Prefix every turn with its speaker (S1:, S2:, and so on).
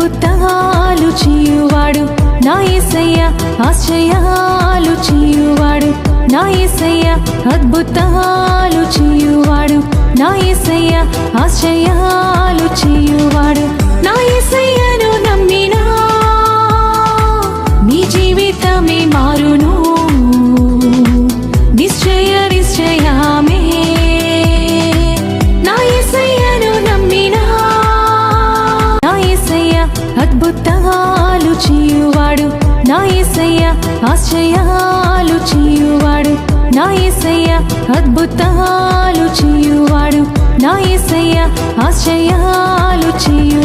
S1: అద్భుతాలు చేయువాడు నా యేసయ్య, ఆశ్చర్యాలు చేయువాడు నా యేసయ్య, అద్భుతాలు చేయువాడు నా యేసయ్య, ఆశ్చర్యాలు చేయువాడు నా యేసయ్యను నమ్మినా నీ జీవితమే మారును, నిశ్చయ నిశ్చయమే. నా యేసయ్యను నమ్మినా నా యేసయ్య అద్భుతాలు చేయువాడు నా యేసయ్య, ఆశ్చర్యాలు చేయువాడు నా యేసయ్య, అద్భుతాలు చేయువాడు నా యేసయ్య, ఆశ్చర్యాలు చేయువాడు.